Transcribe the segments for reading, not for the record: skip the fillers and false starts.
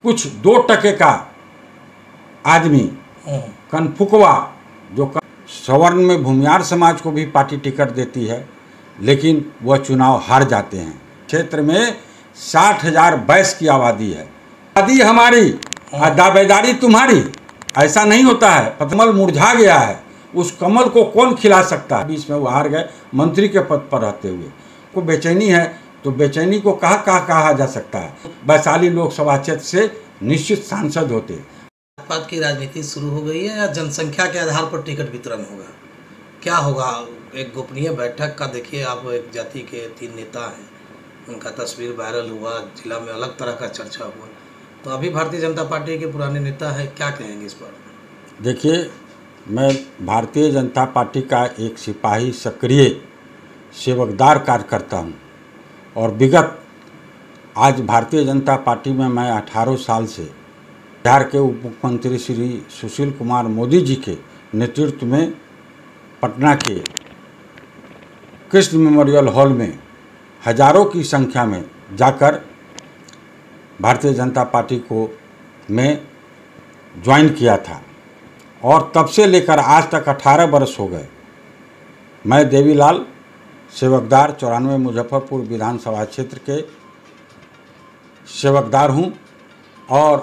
कुछ 2% का आदमी कनफुकवा जो सवर्ण में भूमियार समाज को भी पार्टी टिकट देती है, लेकिन वह चुनाव हार जाते हैं। क्षेत्र में 60,000 बैस की आबादी है। आबादी हमारी, दावेदारी तुम्हारी। ऐसा नहीं होता है। कमल मुरझा गया है, उस कमल को कौन खिला सकता है? बीच में वो हार गए मंत्री के पद पर रहते हुए। को बेचैनी है तो बेचैनी को कहा जा सकता है। वैशाली लोकसभा क्षेत्र से निश्चित सांसद होते। जात की राजनीति शुरू हो गई है या जनसंख्या के आधार पर टिकट वितरण होगा? क्या होगा? एक गोपनीय बैठक का देखिए, आप एक जाति के 3 नेता हैं, उनका तस्वीर वायरल हुआ, जिला में अलग तरह का चर्चा हुआ। तो अभी भारतीय जनता पार्टी के पुराने नेता हैं, क्या कहेंगे इस पर? देखिए, मैं भारतीय जनता पार्टी का एक सिपाही, सक्रिय सेवकदार कार्यकर्ता हूँ और विगत आज भारतीय जनता पार्टी में मैं 18 साल से बिहार के उप मुख्यमंत्री श्री सुशील कुमार मोदी जी के नेतृत्व में पटना के कृष्ण मेमोरियल हॉल में हजारों की संख्या में जाकर भारतीय जनता पार्टी को मैं ज्वाइन किया था और तब से लेकर आज तक 18 वर्ष हो गए। मैं देवीलाल सेवकदार 94 मुजफ्फरपुर विधानसभा क्षेत्र के सेवकदार हूँ और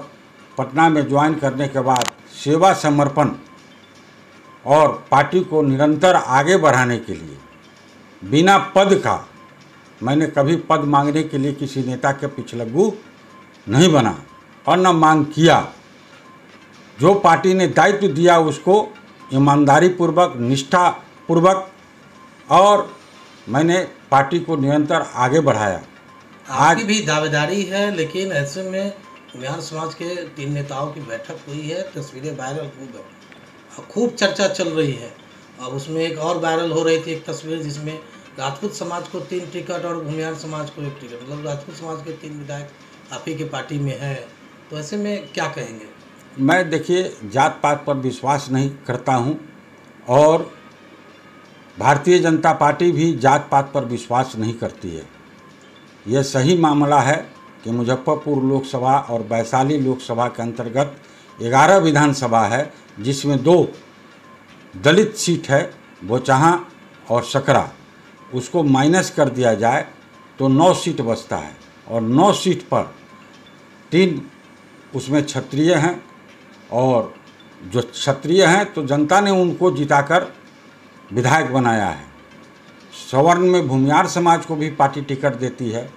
पटना में ज्वाइन करने के बाद सेवा समर्पण और पार्टी को निरंतर आगे बढ़ाने के लिए बिना पद का, मैंने कभी पद मांगने के लिए किसी नेता के पिछलग्गू नहीं बना और न मांग किया। जो पार्टी ने दायित्व दिया उसको ईमानदारी पूर्वक, निष्ठा पूर्वक और मैंने पार्टी को निरंतर आगे बढ़ाया। आज भी दावेदारी है, लेकिन ऐसे में बिहार समाज के 3 नेताओं की बैठक हुई है, तस्वीरें वायरल हो गई, खूब चर्चा चल रही है। अब उसमें एक और वायरल हो रही थी एक तस्वीर जिसमें राजपूत समाज को 3 टिकट और भूमियार समाज को 1 टिकट, मतलब राजपूत समाज के 3 विधायक आप ही की पार्टी में है। तो ऐसे में क्या कहेंगे? मैं देखिए, जात पात पर विश्वास नहीं करता हूं और भारतीय जनता पार्टी भी जात पात पर विश्वास नहीं करती है। यह सही मामला है कि मुजफ्फरपुर लोकसभा और वैशाली लोकसभा के अंतर्गत 11 विधानसभा है, जिसमें 2 दलित सीट है, बोचहां और सकरा। उसको माइनस कर दिया जाए तो 9 सीट बचता है और 9 सीट पर 3 उसमें क्षत्रिय हैं और जो क्षत्रिय हैं तो जनता ने उनको जिताकर विधायक बनाया है। सवर्ण में भूमियार समाज को भी पार्टी टिकट देती है,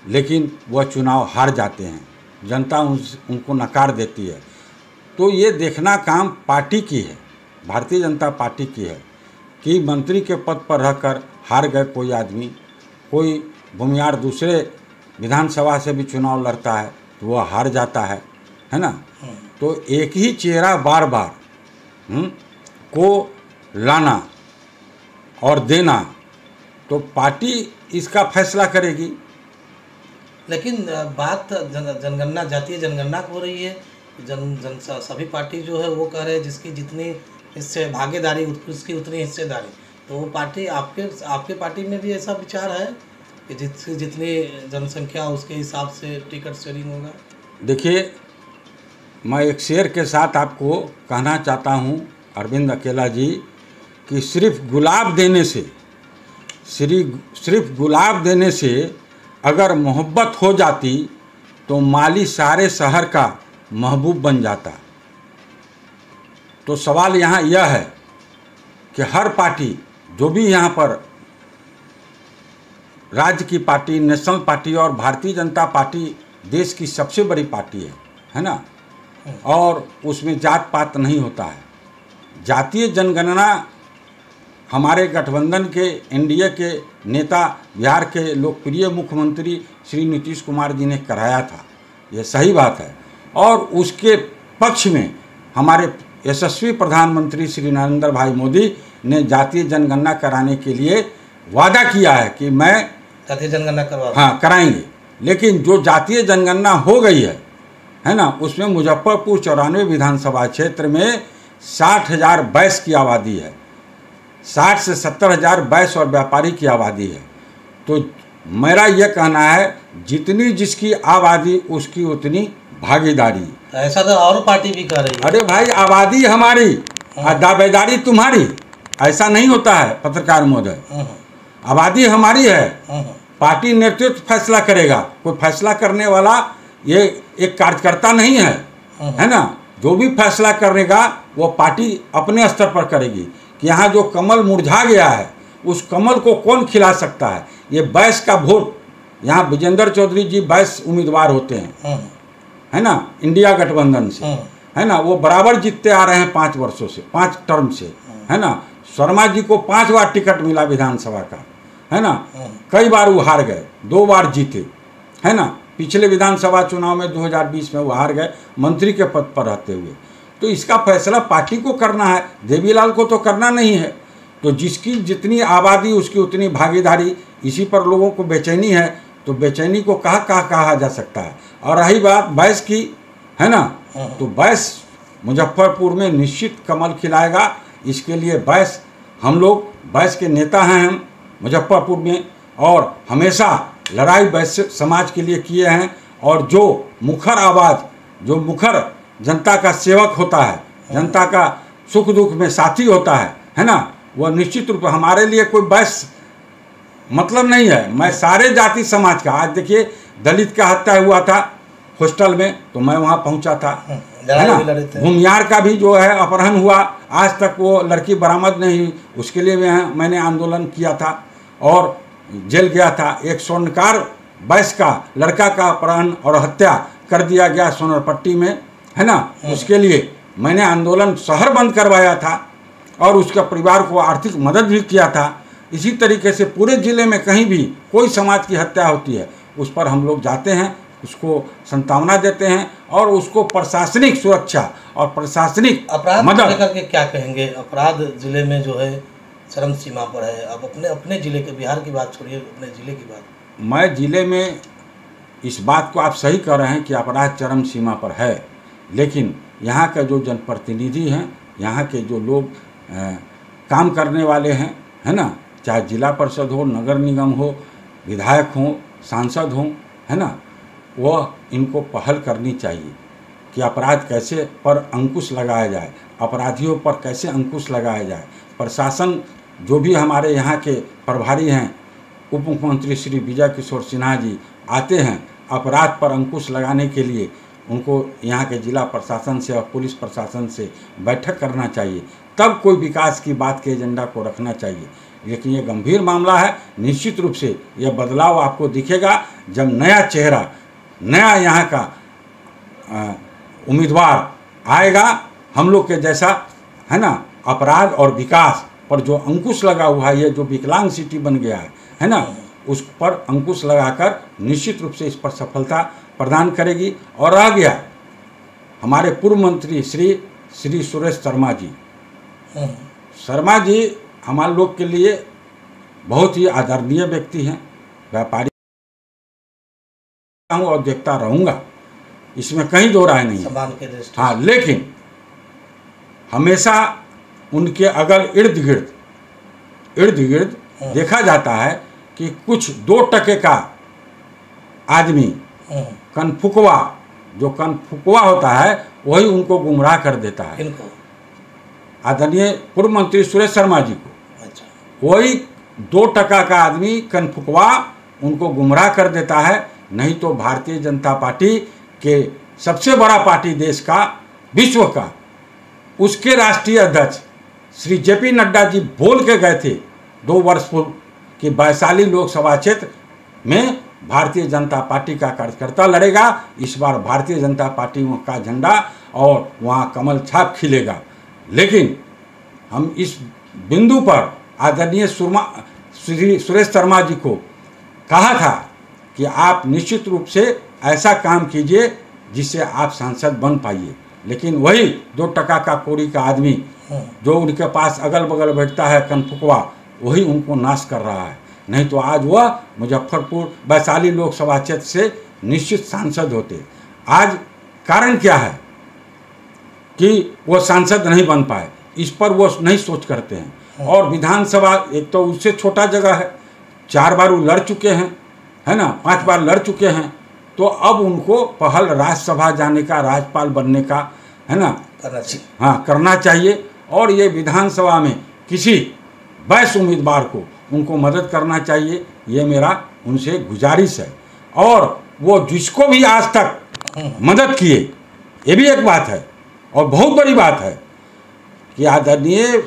लेकिन वह चुनाव हार जाते हैं, जनता उनको नकार देती है। तो ये देखना काम पार्टी की है, भारतीय जनता पार्टी की है कि मंत्री के पद पर रहकर हार गए कोई आदमी, कोई भूमियार दूसरे विधानसभा से भी चुनाव लड़ता है तो वह हार जाता है ना। तो एक ही चेहरा बार बार को लाना और देना, तो पार्टी इसका फैसला करेगी। लेकिन बात जनगणना, जातीय जनगणना हो रही है। सभी पार्टी जो है वो कह रहे हैं जिसकी जितनी हिस्से भागीदारी उसकी उतनी हिस्सेदारी। तो वो पार्टी आपके पार्टी में भी ऐसा विचार है कि जितनी जनसंख्या उसके हिसाब से टिकट शेयरिंग होगा? देखिए, मैं एक शेर के साथ आपको कहना चाहता हूँ, अरविंद अकेला जी, कि सिर्फ गुलाब देने से अगर मोहब्बत हो जाती तो माली सारे शहर का महबूब बन जाता। तो सवाल यहाँ यह है कि हर पार्टी, जो भी यहाँ पर राज्य की पार्टी, नेशनल पार्टी और भारतीय जनता पार्टी देश की सबसे बड़ी पार्टी है ना, और उसमें जात पात नहीं होता है। जातीय जनगणना हमारे गठबंधन के एनडीए के नेता, बिहार के लोकप्रिय मुख्यमंत्री श्री नीतीश कुमार जी ने कराया था, यह सही बात है। और उसके पक्ष में हमारे यशस्वी प्रधानमंत्री श्री नरेंद्र भाई मोदी ने जातीय जनगणना कराने के लिए वादा किया है कि मैं जातीय जनगणना कराएंगे। लेकिन जो जातीय जनगणना हो गई है ना, उसमें मुजफ्फरपुर 94 विधानसभा क्षेत्र में 60,000 बैस की आबादी है, 60 से 70,000 बैस और व्यापारी की आबादी है। तो मेरा यह कहना है, जितनी जिसकी आबादी उसकी उतनी भागीदारी। तो ऐसा तो और पार्टी भी कर रही है। अरे भाई, आबादी हमारी और दावेदारी तुम्हारी, ऐसा नहीं होता है पत्रकार महोदय। आबादी हमारी है, पार्टी नेतृत्व फैसला करेगा, कोई फैसला करने वाला ये एक कार्यकर्ता नहीं है, है ना। जो भी फैसला करेगा वो पार्टी अपने स्तर पर करेगी कि यहाँ जो कमल मुरझा गया है उस कमल को कौन खिला सकता है। ये 22 का वोट, यहाँ विजेंद्र चौधरी जी 22 उम्मीदवार होते हैं, है ना, इंडिया गठबंधन से, है ना। वो बराबर जीतते आ रहे हैं 5 वर्षों से, 5 टर्म से, है ना। शर्मा जी को 5 बार टिकट मिला विधानसभा का, है ना। कई बार वो हार गए, 2 बार जीते, है ना। पिछले विधानसभा चुनाव में 2020 में वो हार गए मंत्री के पद पर रहते हुए। तो इसका फैसला पार्टी को करना है, देवीलाल को तो करना नहीं है। तो जिसकी जितनी आबादी उसकी उतनी भागीदारी, इसी पर लोगों को बेचैनी है। तो बेचैनी को कहा जा सकता है। और रही बात 22 की, है ना, तो 22 मुजफ्फरपुर में निश्चित कमल खिलाएगा। इसके लिए 22 हम लोग 22 के नेता हैं हम मुजफ्फरपुर में, और हमेशा लड़ाई वैश्य समाज के लिए किए हैं। और जो मुखर आवाज़, जो मुखर जनता का सेवक होता है, जनता का सुख दुख में साथी होता है ना, वह निश्चित रूप से हमारे लिए कोई 22 मतलब नहीं है। मैं सारे जाति समाज का, आज देखिए दलित का हत्या हुआ था हॉस्टल में, तो मैं वहाँ पहुँचा था, है ना। भूमियार का भी जो है अपहरण हुआ, आज तक वो लड़की बरामद नहीं हुई, उसके लिए मैंने आंदोलन किया था और जेल गया था। एक स्वर्णकार 22 का लड़का का अपहरण और हत्या कर दिया गया सोनरपट्टी में, है ना। उसके लिए मैंने आंदोलन, शहर बंद करवाया था और उसके परिवार को आर्थिक मदद भी किया था। इसी तरीके से पूरे ज़िले में कहीं भी कोई समाज की हत्या होती है उस पर हम लोग जाते हैं, उसको सांत्वना देते हैं और उसको प्रशासनिक सुरक्षा और प्रशासनिक अपराध मदद। लेकर के क्या कहेंगे? अपराध जिले में जो है चरम सीमा पर है। अब अपने ज़िले के, बिहार की बात छोड़िए, अपने ज़िले की बात। मैं ज़िले में इस बात को आप सही कह रहे हैं कि अपराध चरम सीमा पर है, लेकिन यहाँ के जो जनप्रतिनिधि हैं, यहाँ के जो लोग काम करने वाले हैं, है ना, चाहे जिला परिषद हो, नगर निगम हो, विधायक हों, सांसद हों, है ना, वह इनको पहल करनी चाहिए कि अपराध कैसे पर अंकुश लगाया जाए, अपराधियों पर कैसे अंकुश लगाया जाए। प्रशासन जो भी हमारे यहाँ के प्रभारी हैं, उप मुख्यमंत्री श्री विजय किशोर सिन्हा जी आते हैं अपराध पर अंकुश लगाने के लिए, उनको यहाँ के जिला प्रशासन से और पुलिस प्रशासन से बैठक करना चाहिए, तब कोई विकास की बात के एजेंडा को रखना चाहिए। लेकिन ये गंभीर मामला है। निश्चित रूप से यह बदलाव आपको दिखेगा जब नया चेहरा, नया यहाँ का उम्मीदवार आएगा हम लोग के जैसा, है ना। अपराध और विकास पर जो अंकुश लगा हुआ है, ये जो विकलांग सिटी बन गया है ना, उस पर अंकुश लगाकर निश्चित रूप से इस पर सफलता प्रदान करेगी। और रह गया हमारे पूर्व मंत्री श्री सुरेश शर्मा जी, शर्मा जी हमारे लोग के लिए बहुत ही आदरणीय व्यक्ति हैं, व्यापारी हूँ और देखता रहूँगा, इसमें कहीं दो राय नहीं है। हाँ, लेकिन हमेशा उनके अगल इर्द गिर्द देखा जाता है कि कुछ 2% का आदमी कनफुकवा, जो कनफुकवा होता है वही उनको गुमराह कर देता है। आदरणीय पूर्व मंत्री सुरेश शर्मा जी को। अच्छा। वही 2% का आदमी कनफुकवा उनको गुमराह कर देता है। नहीं तो भारतीय जनता पार्टी के सबसे बड़ा पार्टी देश का, विश्व का, उसके राष्ट्रीय अध्यक्ष श्री जेपी नड्डा जी बोल के गए थे 2 वर्ष पूर्व कि वैशाली लोकसभा क्षेत्र में भारतीय जनता पार्टी का कार्यकर्ता लड़ेगा। इस बार भारतीय जनता पार्टी का झंडा और वहाँ कमल छाप खिलेगा। लेकिन हम इस बिंदु पर आदरणीय श्री सुरेश शर्मा जी को कहा था कि आप निश्चित रूप से ऐसा काम कीजिए जिससे आप सांसद बन पाइए। लेकिन वही 2% का कोड़ी का आदमी जो उनके पास अगल बगल बैठता है कनफुकवा, वही उनको नाश कर रहा है। नहीं तो आज वह मुजफ्फरपुर वैशाली लोकसभा क्षेत्र से निश्चित सांसद होते। आज कारण क्या है कि वो सांसद नहीं बन पाए, इस पर वो नहीं सोच करते हैं। और विधानसभा एक तो उससे छोटा जगह है, 4 बार वो लड़ चुके हैं, है ना, 5 बार लड़ चुके हैं, तो अब उनको पहल राज्यसभा जाने का, राज्यपाल बनने का, है ना, करना चाहिए। हाँ, करना चाहिए। और ये विधानसभा में किसी वैश्य उम्मीदवार को उनको मदद करना चाहिए, ये मेरा उनसे गुजारिश है। और वो जिसको भी आज तक मदद किए, ये भी एक बात है और बहुत बड़ी बात है कि आदरणीय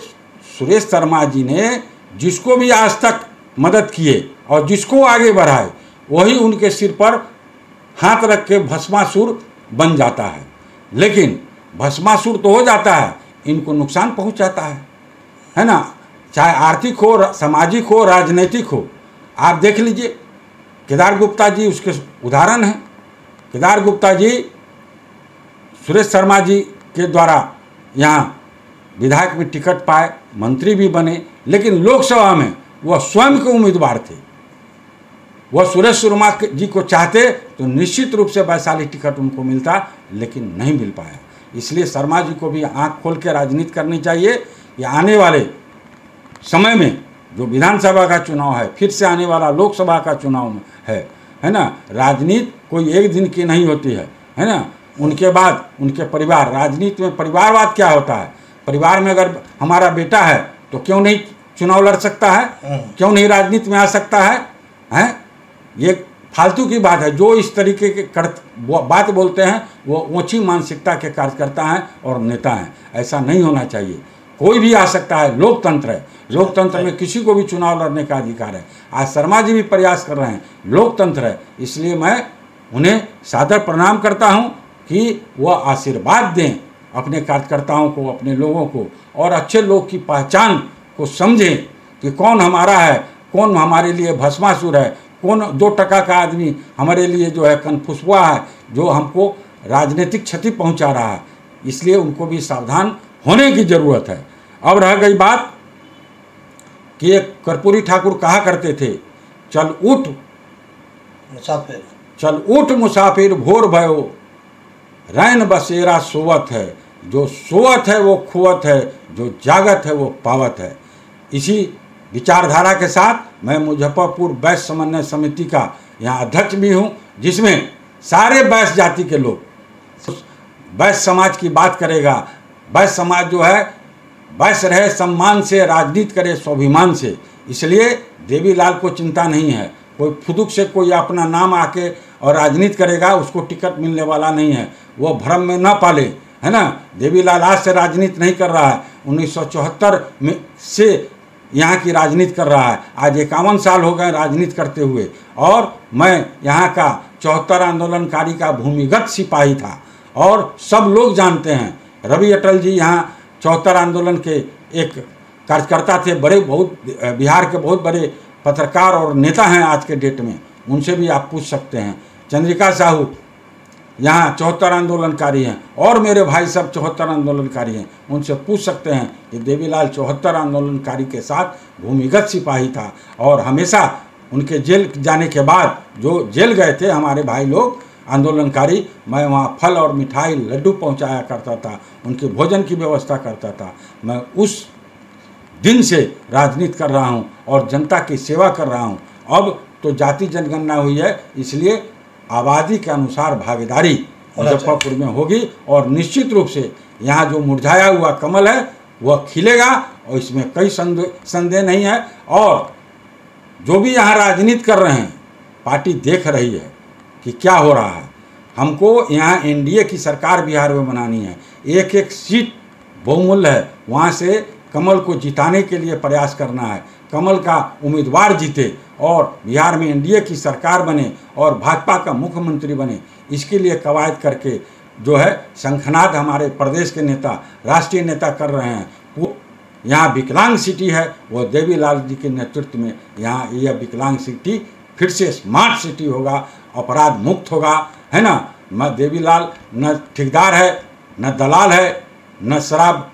सुरेश शर्मा जी ने जिसको भी आज तक मदद किए और जिसको आगे बढ़ाए, वही उनके सिर पर हाथ रख के भस्मासुर बन जाता है। लेकिन भस्मासुर तो हो जाता है, इनको नुकसान पहुंचाता है ना, चाहे आर्थिक हो, सामाजिक हो, राजनीतिक हो। आप देख लीजिए, केदार गुप्ता जी उसके उदाहरण हैं। केदार गुप्ता जी सुरेश शर्मा जी के द्वारा यहाँ विधायक में टिकट पाए, मंत्री भी बने, लेकिन लोकसभा में वह स्वयं के उम्मीदवार थे। वह सुरेश शर्मा जी को चाहते तो निश्चित रूप से वैशाली टिकट उनको मिलता, लेकिन नहीं मिल पाया। इसलिए शर्मा जी को भी आंख खोल के राजनीति करनी चाहिए। कि आने वाले समय में जो विधानसभा का चुनाव है, फिर से आने वाला लोकसभा का चुनाव है ना, राजनीति कोई एक दिन की नहीं होती है ना। उनके बाद उनके परिवार, राजनीति में परिवारवाद क्या होता है, परिवार में अगर हमारा बेटा है तो क्यों नहीं चुनाव लड़ सकता है, क्यों नहीं राजनीति में आ सकता है? ये फालतू की बात है। जो इस तरीके के बात बोलते हैं वो ऊंची मानसिकता के कार्यकर्ता हैं और नेता हैं। ऐसा नहीं होना चाहिए। कोई भी आ सकता है, लोकतंत्र है, लोकतंत्र में किसी को भी चुनाव लड़ने का अधिकार है। आज शर्मा जी भी प्रयास कर रहे हैं, लोकतंत्र है। इसलिए मैं उन्हें सादर प्रणाम करता हूं कि वह आशीर्वाद दें अपने कार्यकर्ताओं को, अपने लोगों को, और अच्छे लोग की पहचान को समझें कि कौन हमारा है, कौन हमारे लिए भस्मासुर है, कौन 2 टका का आदमी हमारे लिए जो है कनफुसवा है, जो हमको राजनीतिक क्षति पहुंचा रहा है। इसलिए उनको भी सावधान होने की ज़रूरत है। अब रह गई बात कि एक कर्पूरी ठाकुर कहा करते थे, चल उठ मुसाफिर, चल उठ मुसाफिर भोर भयो, रैन बसेरा सोवत है, जो सोवत है वो खुवत है, जो जागत है वो पावत है। इसी विचारधारा के साथ मैं मुजफ्फरपुर वैश्य समन्वय समिति का यहाँ अध्यक्ष भी हूँ, जिसमें सारे वैश्य जाति के लोग, वैश्य समाज की बात करेगा। वैश्य समाज जो है वैश्य रहे सम्मान से, राजनीति करे स्वाभिमान से। इसलिए देवीलाल को चिंता नहीं है। कोई फुदुक से कोई अपना नाम आके और राजनीति करेगा, उसको टिकट मिलने वाला नहीं है। वो भ्रम में न पाले, है ना। देवीलाल आज से राजनीति नहीं कर रहा है, 1974 में से यहाँ की राजनीति कर रहा है। आज 51 साल हो गए राजनीति करते हुए, और मैं यहाँ का 74 आंदोलनकारी का भूमिगत सिपाही था। और सब लोग जानते हैं, रवि अटल जी यहाँ 74 आंदोलन के एक कार्यकर्ता थे, बड़े बहुत बिहार के बहुत बड़े पत्रकार और नेता हैं आज के डेट में, उनसे भी आप पूछ सकते हैं। चंद्रिका साहू यहाँ 74 आंदोलनकारी हैं, और मेरे भाई सब 74 आंदोलनकारी हैं, उनसे पूछ सकते हैं कि देवीलाल 74 आंदोलनकारी के साथ भूमिगत सिपाही था। और हमेशा उनके जेल जाने के बाद, जो जेल गए थे हमारे भाई लोग आंदोलनकारी, मैं वहाँ फल और मिठाई लड्डू पहुँचाया करता था, उनके भोजन की व्यवस्था करता था। मैं उस दिन से राजनीति कर रहा हूँ और जनता की सेवा कर रहा हूँ। अब तो जाति जनगणना हुई है, इसलिए आबादी के अनुसार भागीदारी मुजफ्फरपुर में होगी, और निश्चित रूप से यहाँ जो मुरझाया हुआ कमल है वह खिलेगा, और इसमें कोई संदेह नहीं है। और जो भी यहाँ राजनीति कर रहे हैं, पार्टी देख रही है कि क्या हो रहा है। हमको यहाँ एनडीए की सरकार बिहार में बनानी है, एक एक सीट बहुमूल्य है, वहाँ से कमल को जिताने के लिए प्रयास करना है, कमल का उम्मीदवार जीते और बिहार में एनडीए की सरकार बने और भाजपा का मुख्यमंत्री बने। इसके लिए कवायद करके जो है शंखनाद हमारे प्रदेश के नेता, राष्ट्रीय नेता कर रहे हैं। वो यहाँ विकलांग सिटी है, वो देवीलाल जी के नेतृत्व में यहाँ यह विकलांग सिटी फिर से स्मार्ट सिटी होगा, अपराध मुक्त होगा, है ना। मैं देवीलाल न ठेकेदार है, न दलाल है, न शराब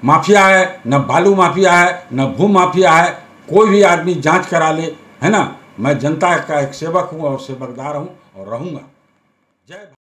माफिया है, न बालू माफिया है, न भू माफिया है। कोई भी आदमी जांच करा ले, है ना। मैं जनता का एक सेवक हूँ और सेवकदार हूँ और रहूँगा। जय।